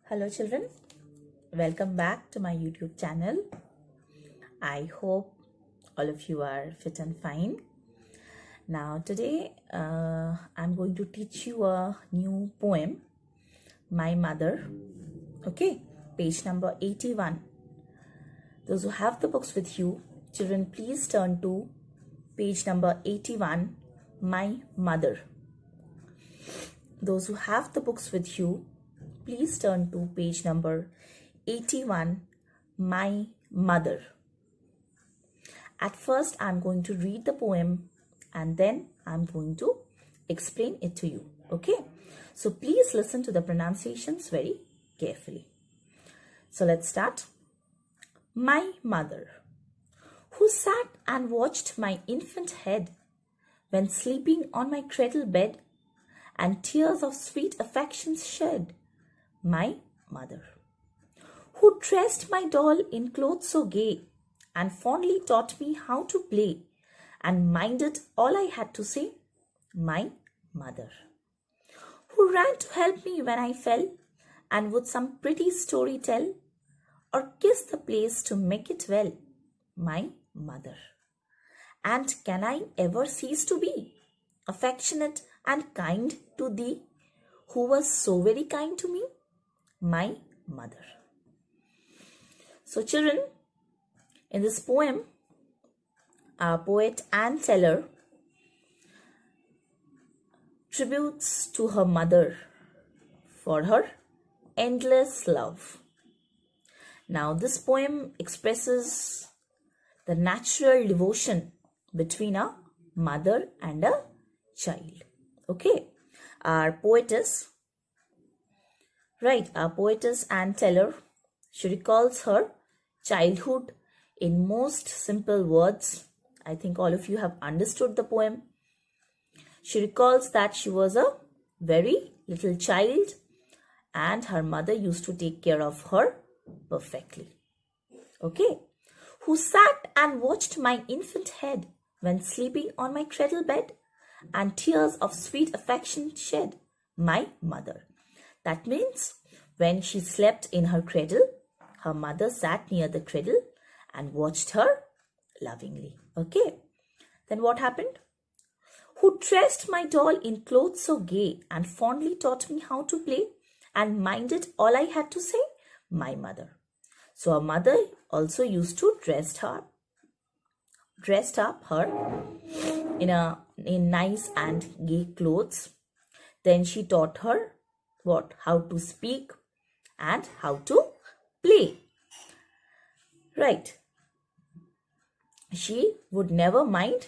Hello children, welcome back to my YouTube channel. I hope all of you are fit and fine. Now today I'm going to teach you a new poem, My Mother. Okay, page number 81. Those who have the books with you, children, please turn to page number 81, My Mother. Those who have the books with you, please turn to page number 81, My Mother. At first, I'm going to read the poem and then I'm going to explain it to you. Okay? So please listen to the pronunciations very carefully. So let's start. My mother, who sat and watched my infant head when sleeping on my cradle bed, and tears of sweet affections shed. My mother, who dressed my doll in clothes so gay, and fondly taught me how to play, and minded all I had to say. My mother, who ran to help me when I fell, and would some pretty story tell, or kiss the place to make it well. My mother. And can I ever cease to be affectionate and kind to thee, who was so very kind to me? My mother. So children, in this poem, our poet and teller tributes to her mother for her endless love. Now this poem expresses the natural devotion between a mother and a child. Okay, our poetess and teller, she recalls her childhood in most simple words. I think all of you have understood the poem. She recalls that she was a very little child and her mother used to take care of her perfectly. Okay, who sat and watched my infant head when sleeping on my cradle bed, and tears of sweet affection shed. My mother. That means when she slept in her cradle, her mother sat near the cradle and watched her lovingly. Okay. Then what happened? Who dressed my doll in clothes so gay, and fondly taught me how to play, and minded all I had to say. My mother. So her mother also used to dressed up her in nice and gay clothes. Then she taught her how to speak and how to play. Right. She would never mind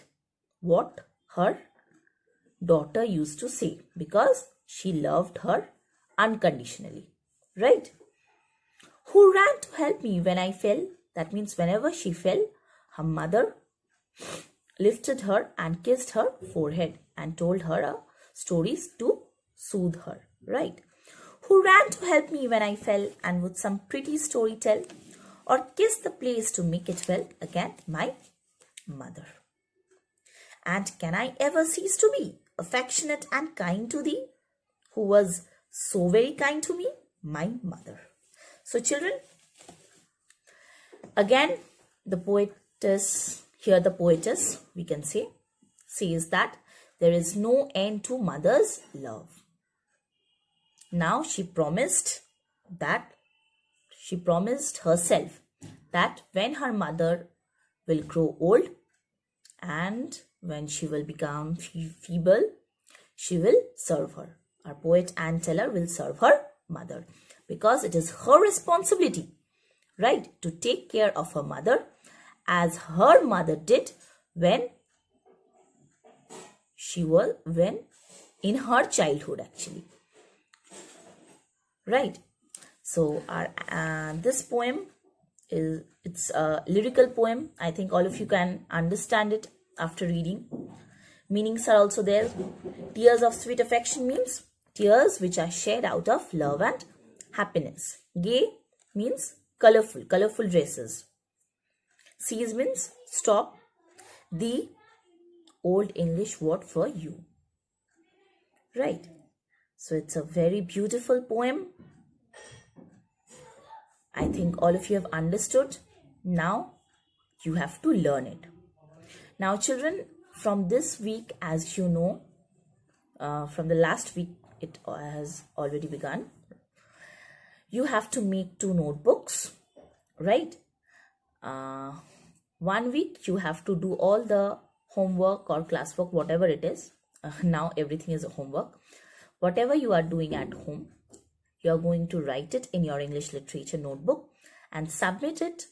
what her daughter used to say because she loved her unconditionally. Right. Who ran to help me when I fell. That means whenever she fell, her mother lifted her and kissed her forehead and told her stories to soothe her. Right. Who ran to help me when I fell and would some pretty story tell, or kiss the place to make it well. Again, my mother. And can I ever cease to be affectionate and kind to thee, who was so very kind to me? My mother. So children, again the poetess, we can say, says that there is no end to mother's love. Now she promised herself that when her mother will grow old and when she will become feeble, she will serve her. Our poet and teller will serve her mother because it is her responsibility, right, to take care of her mother as her mother did when in her childhood actually. Right. So this poem it's a lyrical poem. I think all of you can understand it after reading. Meanings are also there. Tears of sweet affection means tears which are shed out of love and happiness. Gay means colorful dresses. Seize means stop. The Old English word for you. Right. So it's a very beautiful poem. I think all of you have understood. Now you have to learn it. Now children, from this week, as you know, from the last week it has already begun, you have to make 2 notebooks, right? 1 week you have to do all the homework or classwork, whatever it is. Now everything is a homework. Whatever you are doing at home, you are going to write it in your English literature notebook and submit it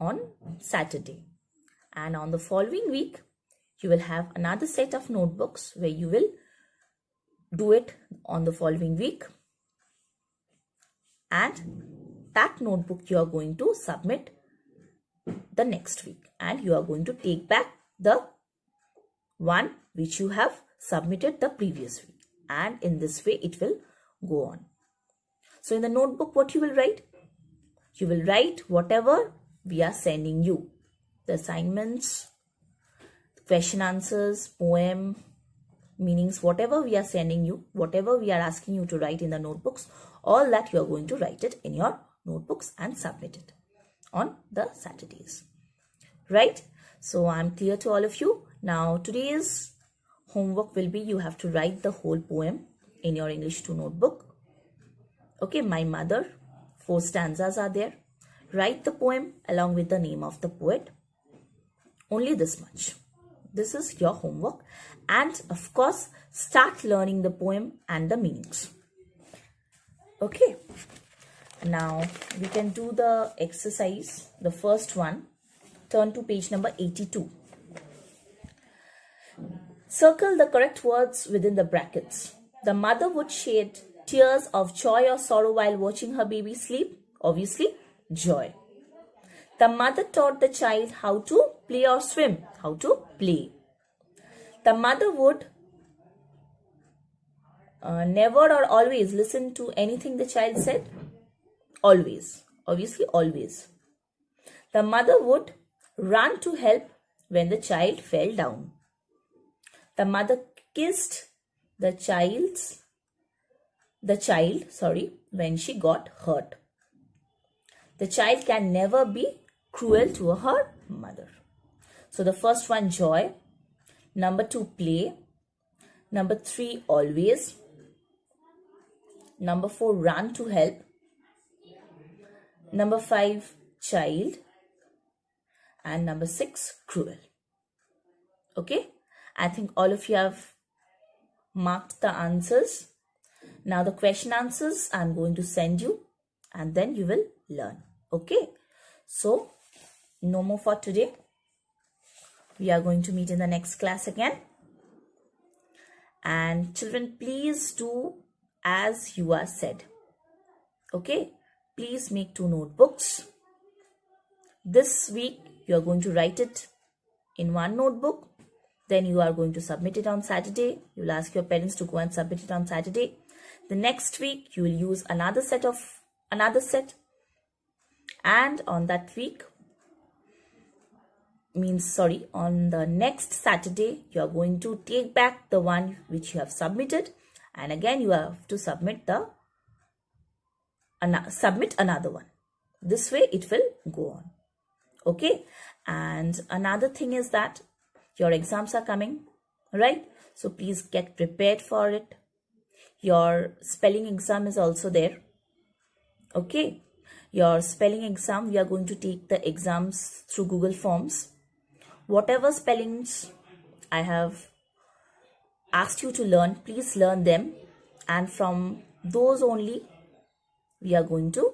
on Saturday. And on the following week, you will have another set of notebooks where you will do it on the following week. And that notebook you are going to submit the next week. And you are going to take back the one which you have submitted the previous week. And in this way, it will go on. So in the notebook, what you will write? You will write whatever we are sending you. The assignments, question answers, poem, meanings, whatever we are sending you, whatever we are asking you to write in the notebooks, all that you are going to write it in your notebooks and submit it on the Saturdays. Right? So I'm clear to all of you. Now today's homework will be, you have to write the whole poem in your English 2 notebook. Okay, My Mother, 4 stanzas are there. Write the poem along with the name of the poet. Only this much. This is your homework. And of course, start learning the poem and the meanings. Okay. Now we can do the exercise. The first one. Turn to page number 82. Circle the correct words within the brackets. The mother would shed tears of joy or sorrow while watching her baby sleep. Obviously, joy. The mother taught the child how to play or swim. How to play. The mother would never or always listen to anything the child said. Always. Obviously, always. The mother would run to help when the child fell down. The mother kissed the child, when she got hurt. The child can never be cruel to her mother. So the first one, joy. Number 2, play. Number 3, always. Number 4, run to help. Number 5, child. And number 6, cruel. Okay? I think all of you have marked the answers. Now the question answers I'm going to send you and then you will learn. Okay? So, no more for today. We are going to meet in the next class again. And children, please do as you are said. Okay? Please make 2 notebooks. This week, you are going to write it in 1 notebook. Then you are going to submit it on Saturday. You will ask your parents to go and submit it on Saturday. The next week, you will use another set. And on that week, on the next Saturday, you are going to take back the one which you have submitted. And again, you have to submit another one. This way, it will go on. Okay? And another thing is that your exams are coming, right? So please get prepared for it. Your spelling exam is also there. Okay? Your spelling exam, we are going to take the exams through Google Forms. Whatever spellings I have asked you to learn, please learn them. And from those only, we are going to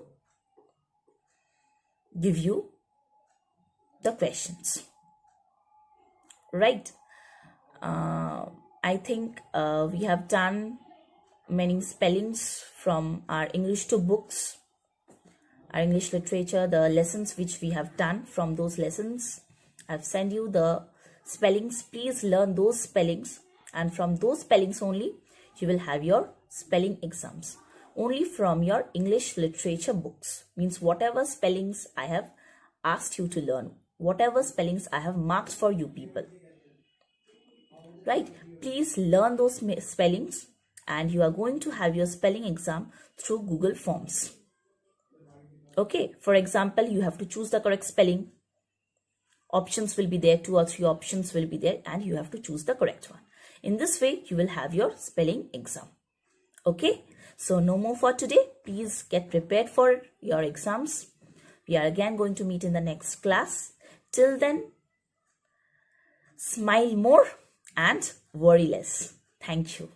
give you the questions. Right? I think we have done many spellings from our English 2 books, our English literature, the lessons which we have done. From those lessons, I've sent you the spellings. Please learn those spellings, and from those spellings only, you will have your spelling exams. Only from your English literature books. Means whatever spellings I have asked you to learn, whatever spellings I have marked for you people. Right? Please learn those spellings and you are going to have your spelling exam through Google Forms. Okay, for example, you have to choose the correct spelling. Options will be there, 2 or 3 options will be there, and you have to choose the correct one. In this way, you will have your spelling exam. Okay, so no more for today. Please get prepared for your exams. We are again going to meet in the next class. Till then, smile more and worry less. Thank you.